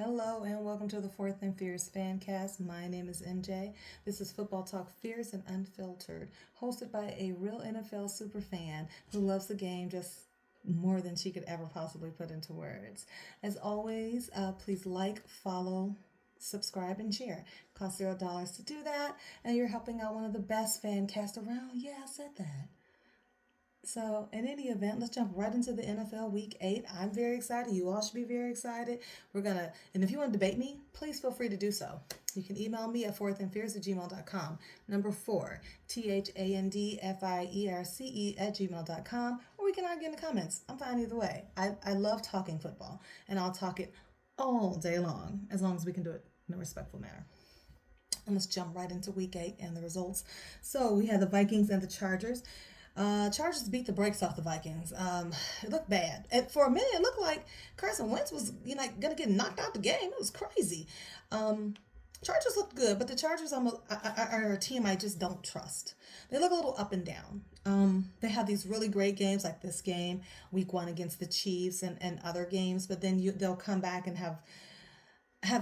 Hello and welcome to the Fourth and Fierce Fancast. My name is MJ. This is Football Talk Fierce and Unfiltered, hosted by a real NFL super fan who loves the game just more than she could ever possibly put into words. As always, please like, follow, subscribe, and share. Costs $0 to do that, and you're helping out one of the best fan casts around. Yeah, I said that. So, in any event, let's jump right into the NFL Week 8. I'm very excited. You all should be very excited. And if you want to debate me, please feel free to do so. You can email me at fourthandfierce@gmail.com. Number 4, THANDFIERCE@gmail.com. Or we can argue in the comments. I'm fine either way. I love talking football, and I'll talk it all day as long as we can do it in a respectful manner. And let's jump right into Week 8 and the results. So, we had the Vikings and the Chargers. Chargers beat the brakes off the Vikings. It looked bad. And for a minute, it looked like Carson Wentz was, going to get knocked out the game. It was crazy. Chargers looked good, but the Chargers are a team I just don't trust. They look a little up and down. They have these really great games like this game, week 1 against the Chiefs and other games, but then they'll come back and have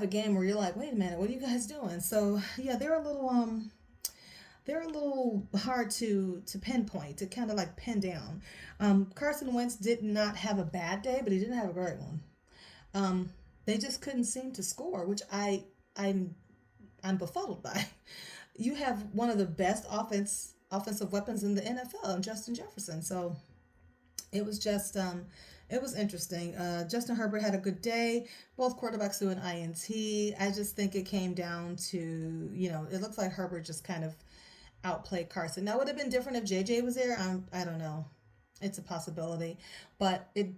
a game where you're like, wait a minute, what are you guys doing? So yeah, they're a little hard to pinpoint, to kind of like pin down. Carson Wentz did not have a bad day, but he didn't have a great one. They just couldn't seem to score, which I'm befuddled by. You have one of the best offensive weapons in the NFL, Justin Jefferson. So it was just it was interesting. Justin Herbert had a good day. Both quarterbacks threw an INT. I just think it came down to, it looks like Herbert just kind of outplayed Carson. Now, would it have been different if JJ was there? I don't know. It's a possibility, but it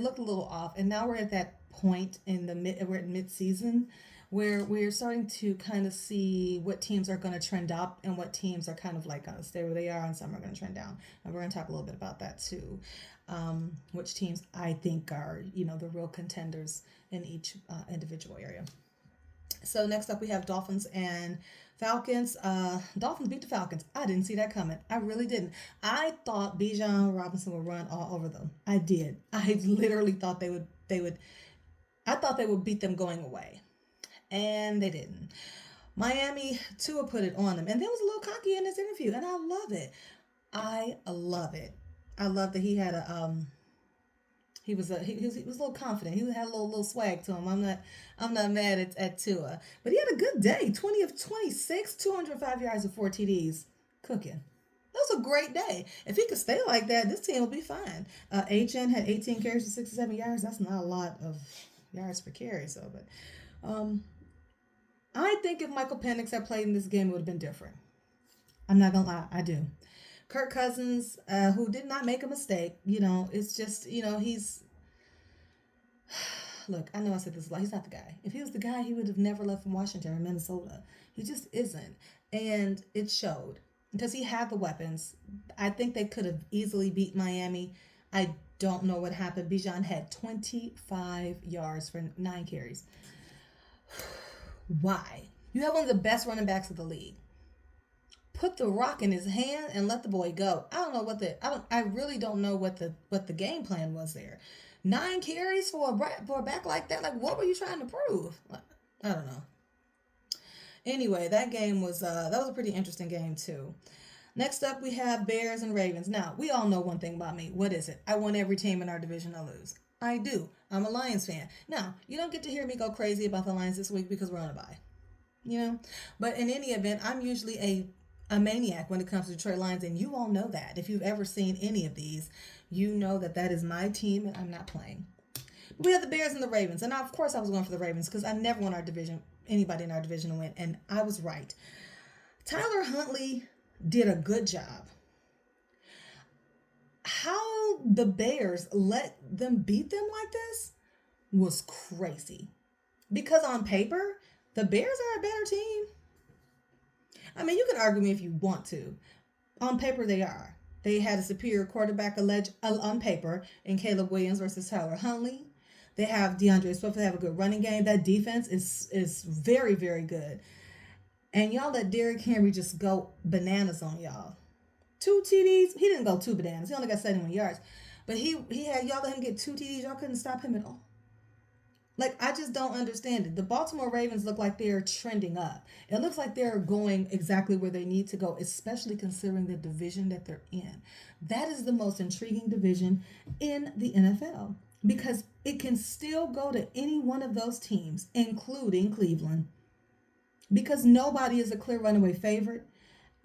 looked a little off. And now we're at that point we're at mid-season where we're starting to kind of see what teams are going to trend up and what teams are kind of like going to stay where they are, and some are going to trend down. And we're going to talk a little bit about that too. Which teams I think are, the real contenders in each individual area. So next up we have Dolphins and Falcons. Dolphins beat the Falcons. I didn't see that coming. I really didn't. I thought Bijan Robinson would run all over them. I did. I literally thought they would. I thought they would beat them going away, and they didn't. Miami, Tua put it on them, and they was a little cocky in this interview, and I love it. I love it. I love that he had he was a little confident. He had a little swag to him. I'm not mad at Tua, but he had a good day. 20 of 26, 205 yards and 4 TDs. Cooking. That was a great day. If he could stay like that, this team will be fine. HN had 18 carries for 67 yards. That's not a lot of yards per carry. So, but I think if Michael Penix had played in this game, it would have been different. I'm not gonna lie, I do. Kirk Cousins, who did not make a mistake, it's just, he's. Look, I know I said this a lot. He's not the guy. If he was the guy, he would have never left from Washington or Minnesota. He just isn't. And it showed because he had the weapons. I think they could have easily beat Miami. I don't know what happened. Bijan had 25 yards for 9 carries. Why? You have one of the best running backs of the league. Put the rock in his hand and let the boy go. I really don't know what the game plan was there. 9 carries for a back like that. Like, what were you trying to prove? I don't know. Anyway, that game was that was a pretty interesting game too. Next up, we have Bears and Ravens. Now, we all know one thing about me. What is it? I want every team in our division to lose. I do. I'm a Lions fan. Now, you don't get to hear me go crazy about the Lions this week because we're on a bye. But in any event, I'm usually a maniac when it comes to Detroit Lions, and you all know that. If you've ever seen any of these, you know that is my team, and I'm not playing. We have the Bears and the Ravens, and of course I was going for the Ravens because I never want anybody in our division to win, and I was right. Tyler Huntley did a good job. How the Bears let them beat them like this was crazy. Because on paper, the Bears are a better team. I mean, you can argue me if you want to. On paper, they are. They had a superior quarterback on paper in Caleb Williams versus Tyler Huntley. They have DeAndre Swift. They have a good running game. That defense is very, very good. And y'all let Derrick Henry just go bananas on y'all. 2 TDs. He didn't go 2 bananas. He only got 71 yards. But he had y'all let him get 2 TDs. Y'all couldn't stop him at all. Like, I just don't understand it. The Baltimore Ravens look like they're trending up. It looks like they're going exactly where they need to go, especially considering the division that they're in. That is the most intriguing division in the NFL because it can still go to any one of those teams, including Cleveland, because nobody is a clear runaway favorite.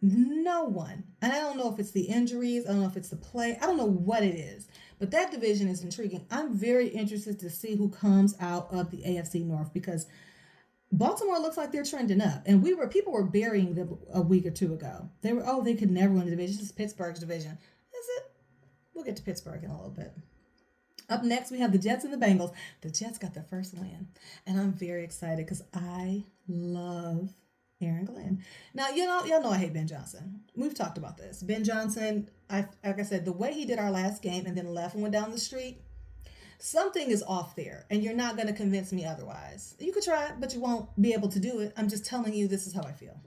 No one. And I don't know if it's the injuries, I don't know if it's the play, I don't know what it is. But that division is intriguing. I'm very interested to see who comes out of the AFC North because Baltimore looks like they're trending up. And people were burying them a week or two ago. They were, oh, they could never win the division. This is Pittsburgh's division. Is it? We'll get to Pittsburgh in a little bit. Up next, we have the Jets and the Bengals. The Jets got their first win, and I'm very excited because I love Aaron Glenn. Now, y'all know I hate Ben Johnson. We've talked about this. Ben Johnson, like I said, the way he did our last game and then left and went down the street, something is off there, and you're not going to convince me otherwise. You could try it, but you won't be able to do it. I'm just telling you, this is how I feel.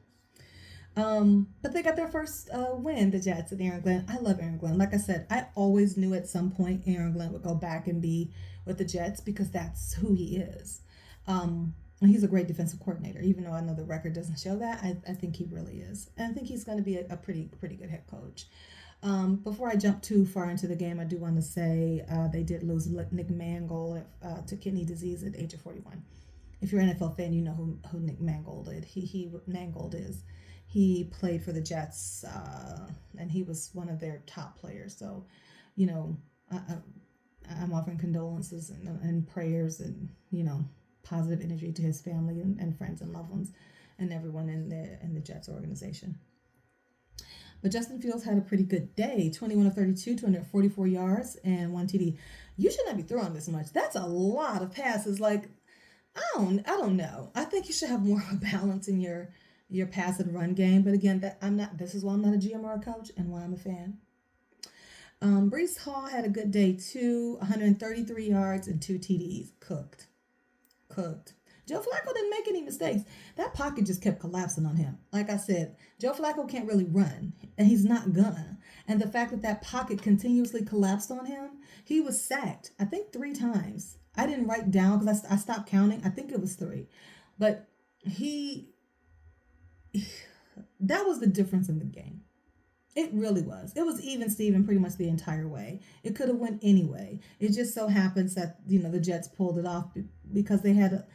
But they got their first win, the Jets and Aaron Glenn. I love Aaron Glenn. Like I said, I always knew at some point Aaron Glenn would go back and be with the Jets because that's who he is. And he's a great defensive coordinator, even though I know the record doesn't show that. I think he really is. And I think he's going to be a pretty good head coach. Before I jump too far into the game, I do want to say they did lose Nick Mangold to kidney disease at the age of 41. If you're an NFL fan, you know who Nick Mangold is. Mangold is. He played for the Jets, and he was one of their top players. So, you know, I'm offering condolences and prayers and, positive energy to his family and friends and loved ones and everyone in the Jets organization. But Justin Fields had a pretty good day. 21 of 32, 244 yards, and 1 TD. You should not be throwing this much. That's a lot of passes. Like, I don't know. I think you should have more of a balance in your pass and run game. But again, this is why I'm not a GM or a coach and why I'm a fan. Breece Hall had a good day too. 133 yards and 2 TDs. Cooked. Joe Flacco didn't make any mistakes. That pocket just kept collapsing on him. Like I said, Joe Flacco can't really run, and he's not gonna. And the fact that pocket continuously collapsed on him, he was sacked, I think 3 times. I didn't write down because I stopped counting. I think it was 3. But that was the difference in the game. It really was. It was even Steven pretty much the entire way. It could have went anyway. It just so happens that, the Jets pulled it off because they had a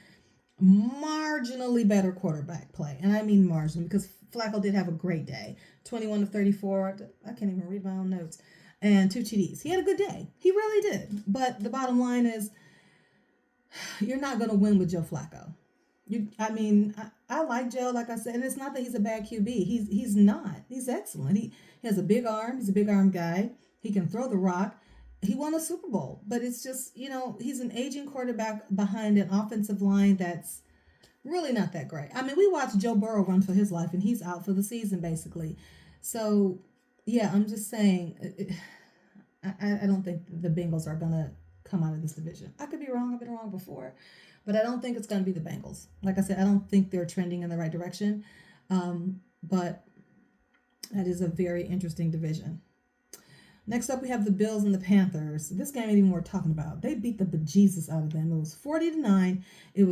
marginally better quarterback play. And I mean marginally because Flacco did have a great day. 21 of 34. I can't even read my own notes. And 2 TDs. He had a good day. He really did. But the bottom line is you're not going to win with Joe Flacco. I like Joe, like I said, and it's not that he's a bad QB. He's not. He's excellent. He has a big arm. He's a big arm guy. He can throw the rock. He won a Super Bowl, but it's just, he's an aging quarterback behind an offensive line that's really not that great. We watched Joe Burrow run for his life, and he's out for the season, basically. So, yeah, I'm just saying, I don't think the Bengals are going to come out of this division. I could be wrong. I've been wrong before. But I don't think it's going to be the Bengals. Like I said, I don't think they're trending in the right direction. But that is a very interesting division. Next up, we have the Bills and the Panthers. This game ain't even worth talking about. They beat the bejesus out of them. It was 40-9. It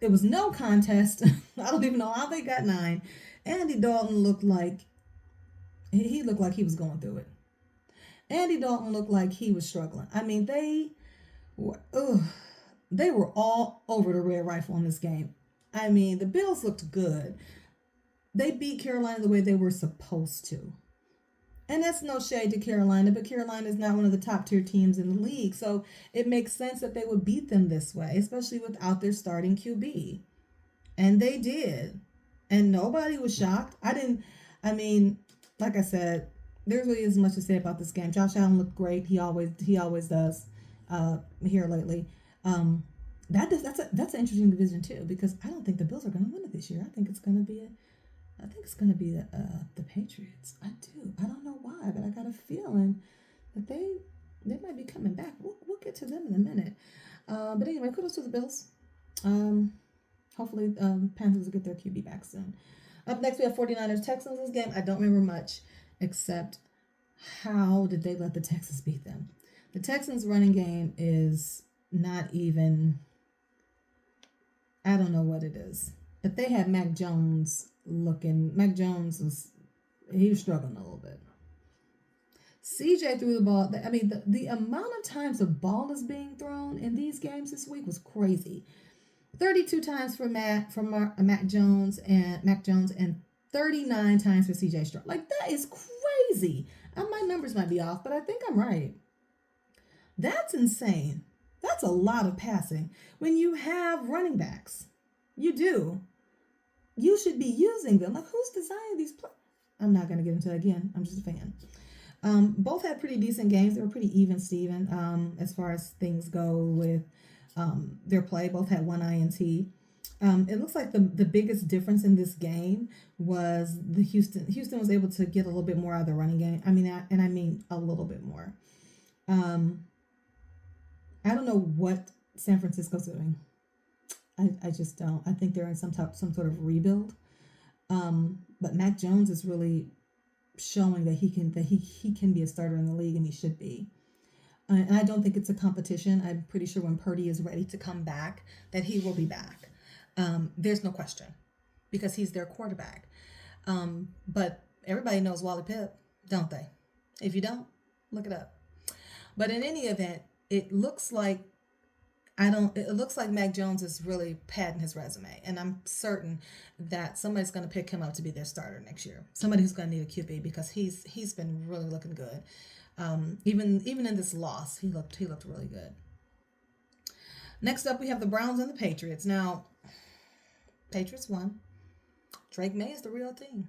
was no contest. I don't even know how they got 9. Andy Dalton looked like he was going through it. Andy Dalton looked like he was struggling. They were all over the Red Rifle in this game. The Bills looked good. They beat Carolina the way they were supposed to. And that's no shade to Carolina, but Carolina is not one of the top tier teams in the league. So it makes sense that they would beat them this way, especially without their starting QB. And they did. And nobody was shocked. Like I said, there really isn't much to say about this game. Josh Allen looked great. He always does here lately. That's an interesting division too, because I don't think the Bills are going to win it this year. I think it's going to be the Patriots. I do. I don't know why, but I got a feeling that they might be coming back. We'll get to them in a minute. But anyway, kudos to the Bills. Hopefully, Panthers will get their QB back soon. Up next, we have 49ers Texans. This game, I don't remember much except how did they let the Texans beat them. The Texans running game is not even, I don't know what it is. But they had Mac Jones looking, Mac Jones was, he was struggling a little bit. CJ threw the ball. I mean, the amount of times the ball is being thrown in these games this week was crazy. 32 times for Mac Jones and 39 times for CJ Stroud. Like, that is crazy. My numbers might be off, but I think I'm right. That's insane. That's a lot of passing. When you have running backs, you do. You should be using them. Like, who's designing these plays? I'm not going to get into it again. I'm just a fan. Both had pretty decent games. They were pretty even, Steven, as far as things go with their play. Both had one INT. It looks like the biggest difference in this game was Houston was able to get a little bit more out of the running game. I mean a little bit more. I don't know what San Francisco's doing. I just don't. I think they're in some sort of rebuild. But Mac Jones is really showing that he can be a starter in the league, and he should be. And I don't think it's a competition. I'm pretty sure when Purdy is ready to come back, that he will be back. There's no question, because he's their quarterback. But everybody knows Wally Pipp, don't they? If you don't, look it up. But in any event, it looks like Mac Jones is really padding his resume, and I'm certain that somebody's going to pick him up to be their starter next year. Somebody who's going to need a QB, because he's been really looking good. Even in this loss, he looked really good. Next up, we have the Browns and the Patriots. Now, Patriots won. Drake May is the real thing.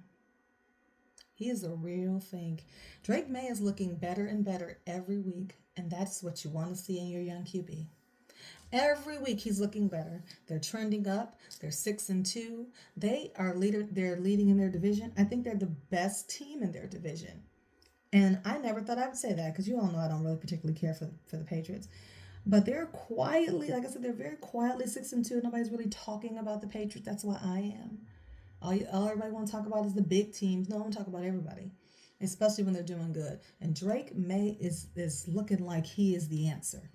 He is the real thing. Drake May is looking better and better every week, and that's what you want to see in your young QB. Every week he's looking better. They're trending up. They're 6-2. They're leading in their division. I think they're the best team in their division. And I never thought I would say that, because you all know I don't really particularly care for the Patriots. But they're quietly, like I said, they're very quietly 6-2. Nobody's really talking about the Patriots. That's why I am. All everybody want to talk about is the big teams. No, I want to talk about everybody, especially when they're doing good. And Drake May is looking like he is the answer.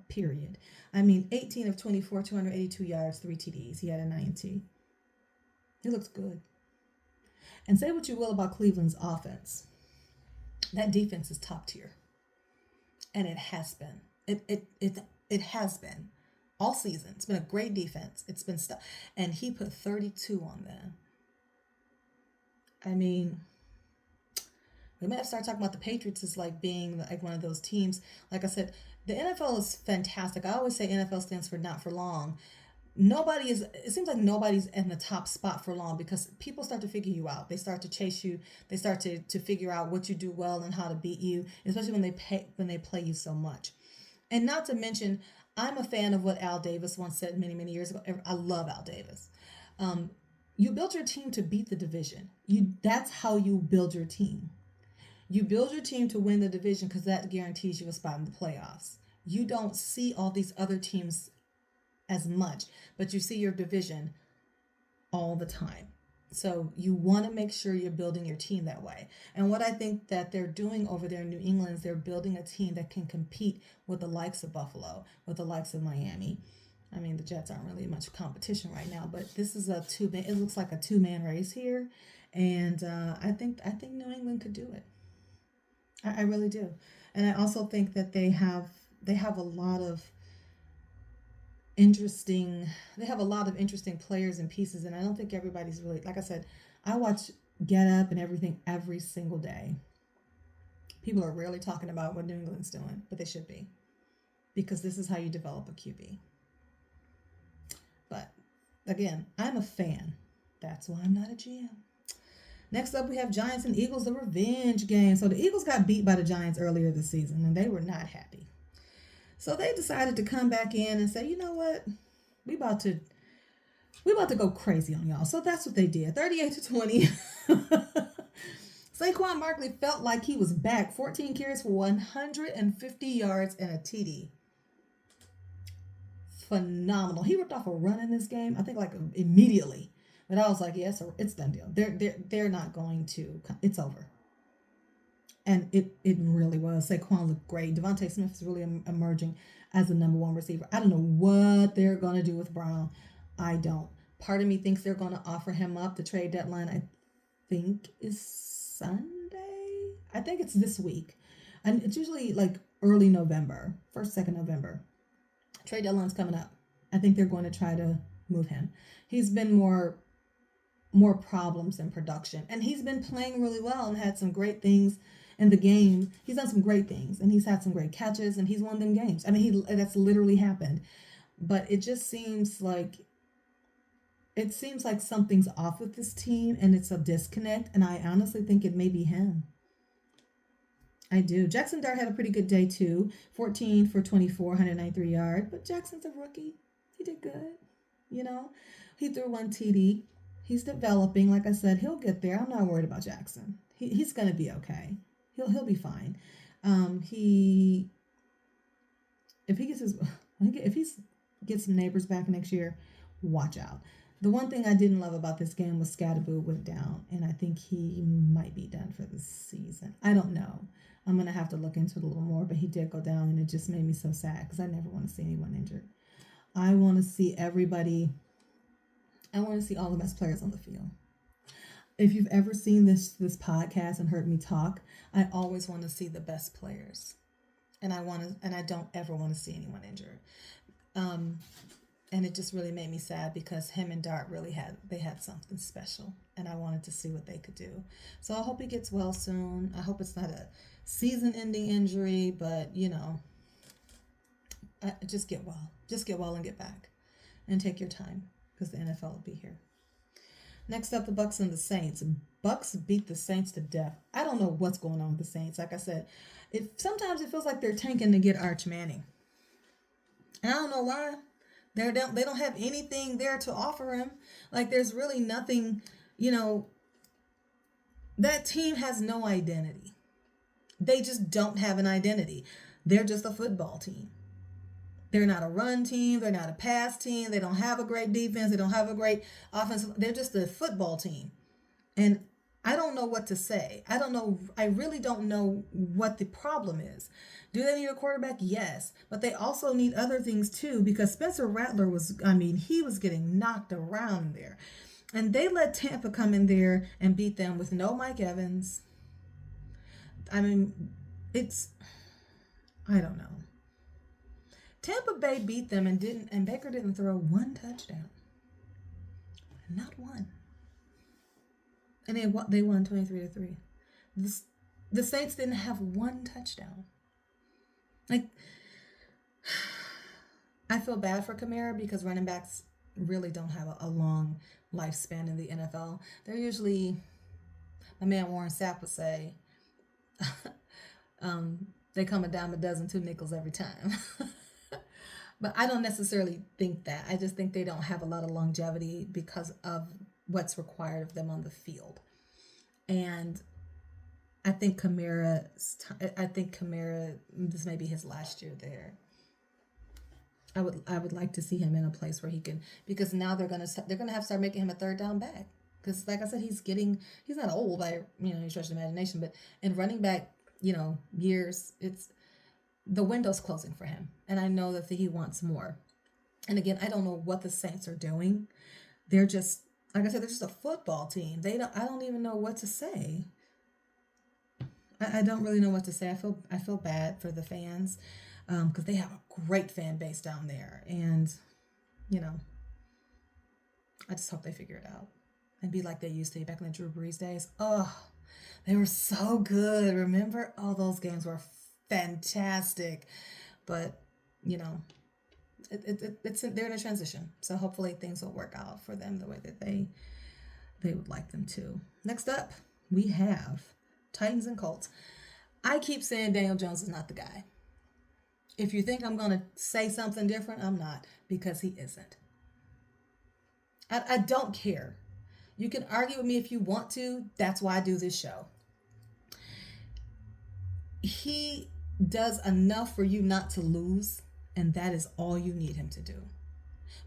Period. I mean, 18 of 24, 282 yards, 3 TDs. He had an INT. He looks good. And say what you will about Cleveland's offense, that defense is top tier, and it has been. It has been all season. It's been a great defense. It's been stuff, and he put 32 on them. I mean, we might have to start talking about the Patriots as like being like one of those teams. Like I said, the NFL is fantastic. I always say NFL stands for not for long. It seems like nobody's in the top spot for long, because people start to figure you out. They start to chase you. They start to figure out what you do well and how to beat you, especially when they play you so much. And not to mention, I'm a fan of what Al Davis once said many, many years ago. I love Al Davis. You build your team to beat the division. That's how you build your team. You build your team to win the division, because that guarantees you a spot in the playoffs. You don't see all these other teams as much, but you see your division all the time. So you want to make sure you're building your team that way. And what I think that they're doing over there in New England is they're building a team that can compete with the likes of Buffalo, with the likes of Miami. I mean, the Jets aren't really much competition right now, but this is it looks like a two-man race here. And I think New England could do it. I really do. And I also think that they have a lot of interesting players and pieces, and I don't think everybody's really, like I said, I watch Get Up and everything every single day. People are rarely talking about what New England's doing, but they should be, because this is how you develop a QB. But again, I'm a fan. That's why I'm not a GM. Next up, we have Giants and Eagles, the revenge game. So the Eagles got beat by the Giants earlier this season, and they were not happy. So they decided to come back in and say, you know what? We about to go crazy on y'all. So that's what they did. 38-20. Saquon Barkley felt like he was back. 14 carries for 150 yards and a TD. Phenomenal. He ripped off a run in this game, I think, like immediately. But I was like, yes, it's done deal. They're not going to. It's over. And it really was. Saquon looked great. Devontae Smith is really emerging as the number one receiver. I don't know what they're going to do with Brown. I don't. Part of me thinks they're going to offer him up. The trade deadline, I think, is Sunday. I think it's this week. And it's usually like early November, 1st, 2nd November. Trade deadline's coming up. I think they're going to try to move him. He's been more problems in production. And he's been playing really well and had some great things in the game. He's done some great things and he's had some great catches and he's won them games. I mean, that's literally happened. But it just seems like something's off with this team and it's a disconnect. And I honestly think it may be him. I do. Jackson Dart had a pretty good day too. 14 for 24, 193 yards. But Jackson's a rookie. He did good. He threw one TD. He's developing. Like I said, he'll get there. I'm not worried about Jackson. He's going to be okay. He'll be fine. If he gets some neighbors back next year, watch out. The one thing I didn't love about this game was Scatterboo went down, and I think he might be done for the season. I don't know. I'm going to have to look into it a little more, but he did go down, and it just made me so sad because I never want to see anyone injured. I want to see everybody. I want to see all the best players on the field. If you've ever seen this podcast and heard me talk, I always want to see the best players, and I don't ever want to see anyone injured. And it just really made me sad because him and Dart really had something special, and I wanted to see what they could do. So I hope he gets well soon. I hope it's not a season-ending injury, but just get well. Just get well and get back, and take your time because the NFL will be here. Next up, the Bucs and the Saints. Bucs beat the Saints to death. I don't know what's going on with the Saints. Like I said, sometimes it feels like they're tanking to get Arch Manning, and I don't know why. They don't have anything there to offer him. Like, there's really nothing, that team has no identity. They just don't have an identity. They're just a football team. They're not a run team. They're not a pass team. They don't have a great defense. They don't have a great offense. They're just a football team. And I don't know what to say. I really don't know what the problem is. Do they need a quarterback? Yes. But they also need other things too, because Spencer Rattler he was getting knocked around there. And they let Tampa come in there and beat them with no Mike Evans. I don't know. Tampa Bay beat them and Baker didn't throw one touchdown. Not one. And they won 23-3. The Saints didn't have one touchdown. Like, I feel bad for Kamara because running backs really don't have a long lifespan in the NFL. They're usually, my man Warren Sapp would say, they come a dime a dozen, 2 nickels every time. But I don't necessarily think that. I just think they don't have a lot of longevity because of what's required of them on the field. And I think Kamara, this may be his last year there. I would like to see him in a place where he can, because now they're gonna have to start making him a third down back. Because like I said, he's not old by any stretch of imagination, but in running back, years, the window's closing for him, and I know that he wants more. And again, I don't know what the Saints are doing. They're just, like I said, they're just a football team. I don't even know what to say. I don't really know what to say. I feel bad for the fans because they have a great fan base down there, and I just hope they figure it out and be like they used to be back in the Drew Brees days. Oh, they were so good. Remember? All those games were fantastic, but they're in a transition, so hopefully things will work out for them the way that they would like them to. Next up, we have Titans and Colts. I keep saying Daniel Jones is not the guy. If you think I'm going to say something different, I'm not, because he isn't. I don't care. You can argue with me if you want to. That's why I do this show. He does enough for you not to lose, and that is all you need him to do.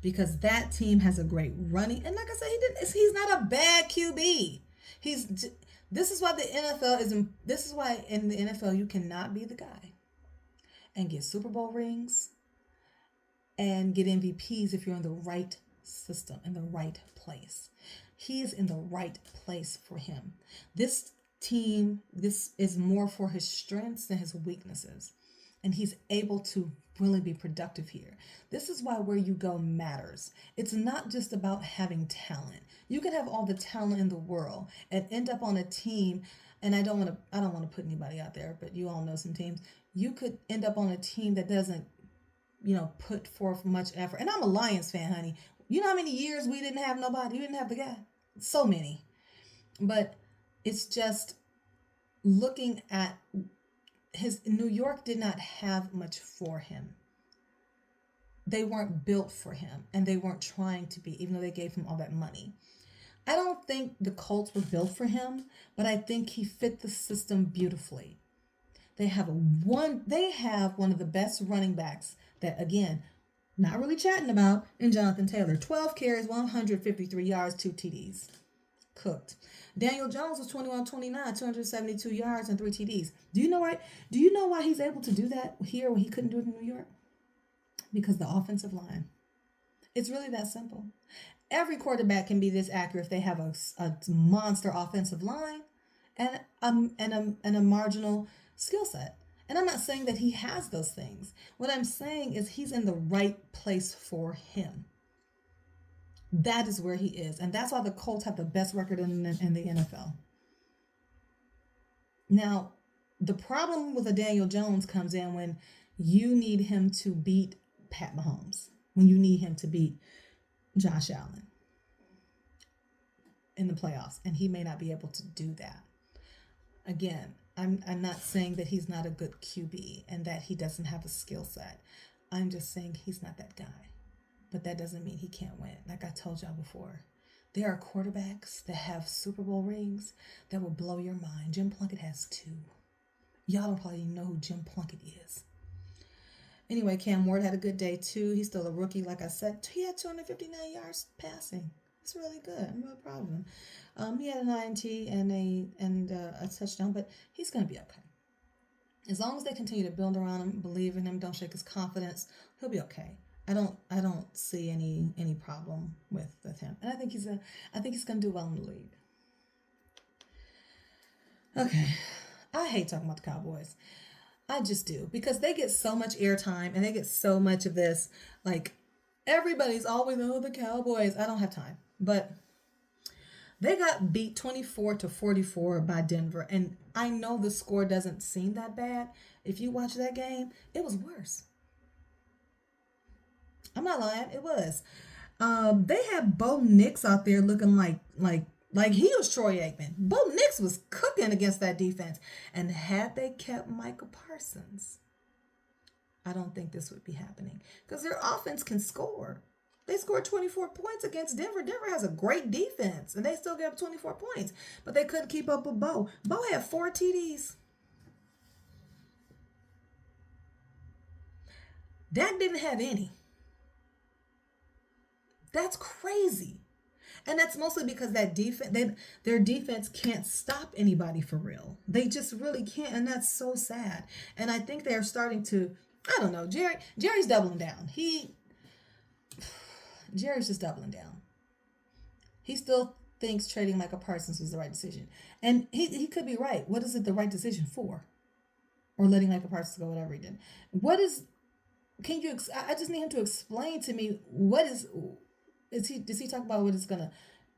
Because that team has a great running, and like I said, he's not a bad QB. This is why the NFL is. This is why in the NFL you cannot be the guy and get Super Bowl rings and get MVPs if you're in the right system, in the right place. He is in the right place for him. This team, this is more for his strengths than his weaknesses. And he's able to really be productive here. This is why where you go matters. It's not just about having talent. You can have all the talent in the world and end up on a team, and I don't want to put anybody out there, but you all know some teams. You could end up on a team that doesn't put forth much effort. And I'm a Lions fan, honey. You know how many years we didn't have nobody? We didn't have the guy. So many. But it's just looking at his New York did not have much for him. They weren't built for him, and they weren't trying to be, even though they gave him all that money. I don't think the Colts were built for him, but I think he fit the system beautifully. They have one of the best running backs that, again, not really chatting about, in Jonathan Taylor. 12 carries, 153 yards, 2 TDs. Cooked. Daniel Jones was 21-29, 272 yards and 3 TDs. Do you know why? Do you know why he's able to do that here when he couldn't do it in New York? Because the offensive line. It's really that simple. Every quarterback can be this accurate if they have a monster offensive line and a marginal skill set. And I'm not saying that he has those things. What I'm saying is he's in the right place for him. That is where he is. And that's why the Colts have the best record in the NFL. Now, the problem with a Daniel Jones comes in when you need him to beat Pat Mahomes, when you need him to beat Josh Allen in the playoffs, and he may not be able to do that. Again, I'm not saying that he's not a good QB and that he doesn't have a skill set. I'm just saying he's not that guy. But that doesn't mean he can't win. Like I told y'all before, there are quarterbacks that have Super Bowl rings that will blow your mind. Jim Plunkett has 2. Y'all don't probably even know who Jim Plunkett is. Anyway, Cam Ward had a good day too. He's still a rookie. Like I said, he had 259 yards passing. It's really good. I'm really proud of him. He had an INT and a touchdown, but he's going to be okay. As long as they continue to build around him, believe in him, don't shake his confidence, he'll be okay. I don't see any problem with him, and I think he's going to do well in the league. Okay, I hate talking about the Cowboys. I just do, because they get so much airtime and they get so much of this. Like, everybody's always, oh, the Cowboys. I don't have time, but they got beat 24-44 by Denver, and I know the score doesn't seem that bad. If you watch that game, it was worse. I'm not lying, it was. They had Bo Nix out there looking like he was Troy Aikman. Bo Nix was cooking against that defense. And had they kept Micah Parsons, I don't think this would be happening. Because their offense can score. They scored 24 points against Denver. Denver has a great defense, and they still gave up 24 points. But they couldn't keep up with Bo. Bo had 4 TDs. Dak didn't have any. That's crazy. And that's mostly because that their defense can't stop anybody for real. They just really can't, and that's so sad. And I think they're starting to, I don't know, Jerry's doubling down. Jerry's just doubling down. He still thinks trading Micah Parsons was the right decision. And he could be right. What is it the right decision for? Or letting Micah Parsons go, whatever he did. I just need him to explain to me does he talk about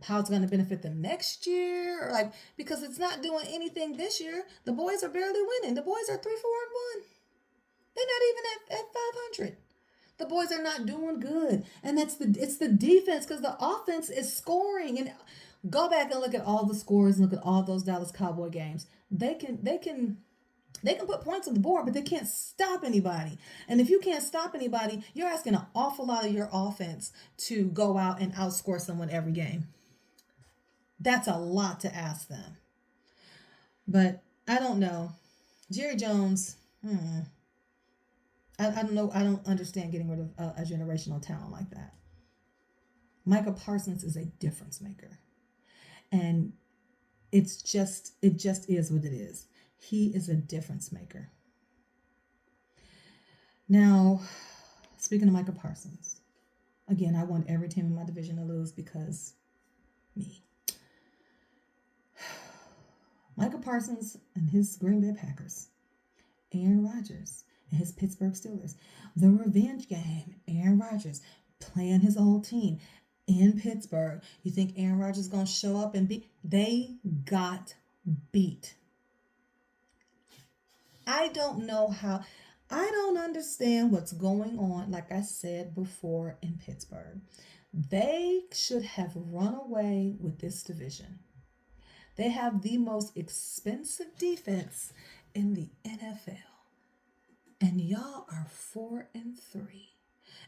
how it's gonna benefit them next year, or because it's not doing anything this year. The boys are barely winning. The boys are 3-4-1. They're not even at 500. The boys are not doing good, and it's the defense, because the offense is scoring. And go back and look at all the scores and look at all those Dallas Cowboy games. They can put points on the board, but they can't stop anybody. And if you can't stop anybody, you're asking an awful lot of your offense to go out and outscore someone every game. That's a lot to ask them. But I don't know. Jerry Jones, I don't know. I don't understand getting rid of a generational talent like that. Micah Parsons is a difference maker. And it just is what it is. He is a difference maker. Now, speaking of Micah Parsons, again, I want every team in my division to lose because me. Micah Parsons and his Green Bay Packers, Aaron Rodgers and his Pittsburgh Steelers, the revenge game, Aaron Rodgers playing his old team in Pittsburgh. You think Aaron Rodgers is going to show up and beat? They got beat. I don't know how. I don't understand what's going on, like I said before, in Pittsburgh. They should have run away with this division. They have the most expensive defense in the NFL. And y'all are 4-3.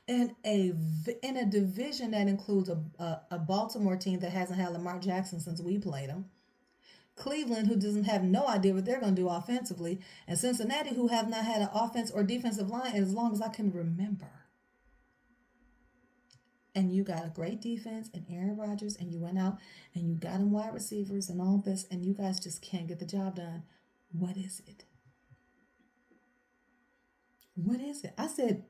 In a division that includes a Baltimore team that hasn't had Lamar Jackson since we played him. Cleveland, who doesn't have no idea what they're going to do offensively, and Cincinnati, who have not had an offense or defensive line as long as I can remember. And you got a great defense and Aaron Rodgers, and you went out and you got him wide receivers and all this, and you guys just can't get the job done. What is it? What is it? I said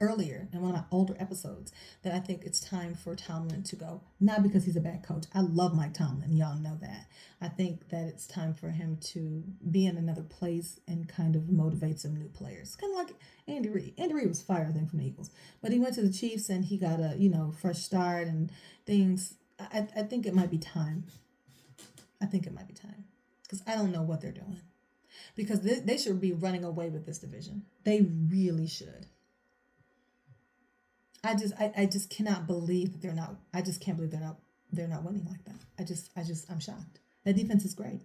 earlier in one of my older episodes that I think it's time for Tomlin to go. Not because he's a bad coach. I love Mike Tomlin. Y'all know that. I think that it's time for him to be in another place and kind of motivate some new players. Kind of like Andy Reid. Andy Reid was fired, I think, from the Eagles. But he went to the Chiefs and he got a, fresh start and things. I think it might be time. I think it might be time. Because I don't know what they're doing. Because they should be running away with this division. They really should. I just cannot believe that they're not. I just can't believe they're not winning like that. I'm shocked. That defense is great,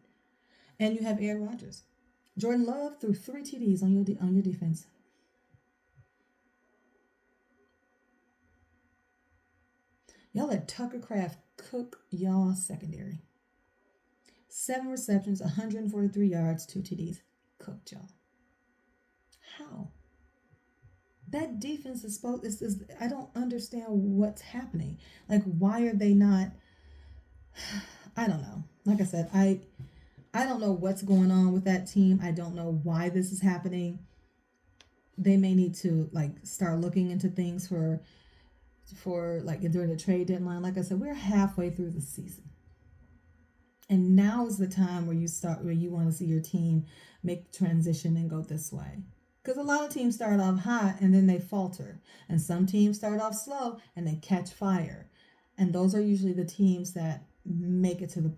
and you have Aaron Rodgers, Jordan Love threw 3 TDs on your defense. Y'all let Tucker Kraft cook y'all secondary. 7 receptions, 143 yards, 2 TDs. Cooked y'all. How? That defense is I don't understand what's happening. Like, why are they not? I don't know. Like I said, I don't know what's going on with that team. I don't know why this is happening. They may need to start looking into things for during the trade deadline. Like I said, we're halfway through the season. And now is the time where you want to see your team make the transition and go this way. Because a lot of teams start off hot and then they falter. And some teams start off slow and they catch fire. And those are usually the teams that make it to the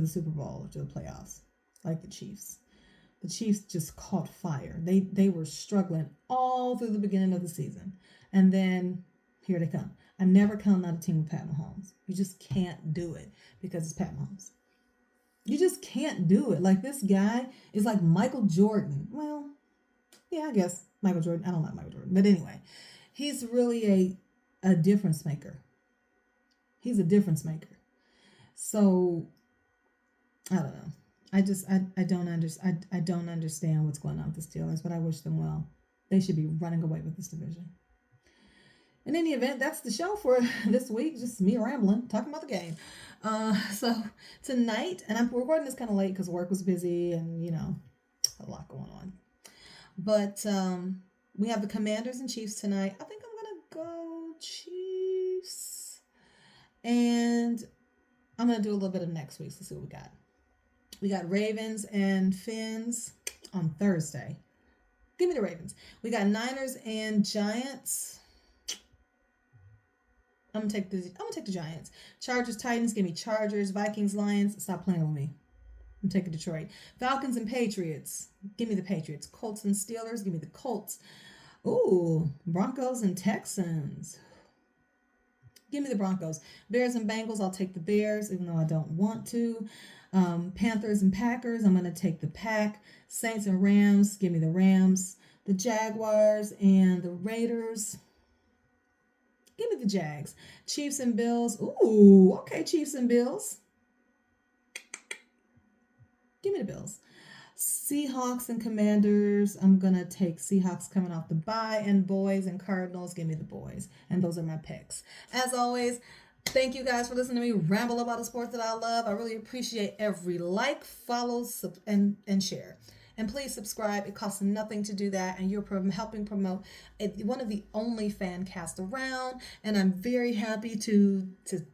Super Bowl or to the playoffs, like the Chiefs. The Chiefs just caught fire. They were struggling all through the beginning of the season. And then here they come. I never count out a team with Pat Mahomes. You just can't do it because it's Pat Mahomes. You just can't do it. Like, this guy is like Michael Jordan. Well, yeah, I guess Michael Jordan. I don't like Michael Jordan. But anyway, he's really a difference maker. He's a difference maker. So, I don't know. I don't understand what's going on with the Steelers, but I wish them well. They should be running away with this division. In any event, that's the show for this week. Just me rambling, talking about the game. So tonight, and we're recording this kind of late because work was busy and, a lot going on. But we have the Commanders and Chiefs tonight. I think I'm going to go Chiefs. And I'm going to do a little bit of next week. So let's see what we got. We got Ravens and Fins on Thursday. Give me the Ravens. We got Niners and Giants. I'm gonna take the Giants. Chargers, Titans, give me Chargers. Vikings, Lions, stop playing with me. I'm taking Detroit. Falcons and Patriots, give me the Patriots. Colts and Steelers, give me the Colts. Ooh, Broncos and Texans. Give me the Broncos. Bears and Bengals, I'll take the Bears, even though I don't want to. Panthers and Packers, I'm gonna take the Pack. Saints and Rams, give me the Rams. The Jaguars and the Raiders. Give me the Jags. Chiefs and Bills. Ooh, okay, Chiefs and Bills. Give me the Bills. Seahawks and Commanders. I'm going to take Seahawks coming off the bye. And Boys and Cardinals. Give me the Boys. And those are my picks. As always, Thank you guys for listening to me ramble about a sport that I love. I really appreciate every like, follow, and share. And please subscribe. It costs nothing to do that, and you're helping promote one of the only fan cast around. And I'm very happy to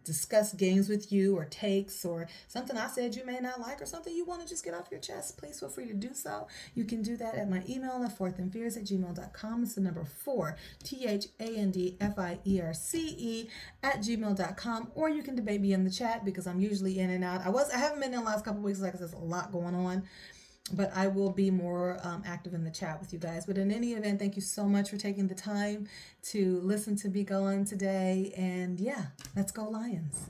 discuss games with you, or takes, or something I said you may not like, or something you want to just get off your chest. Please feel free to do so. You can do that at my email at fourthandfierce@gmail.com. It's the number 4, THANDFIERCE@gmail.com. Or you can debate me in the chat, because I'm usually in and out. I haven't been in the last couple of weeks, like I said, there's a lot going on, but I will be more active in the chat with you guys. But in any event, thank you so much for taking the time to listen to me go on today. And yeah, let's go Lions.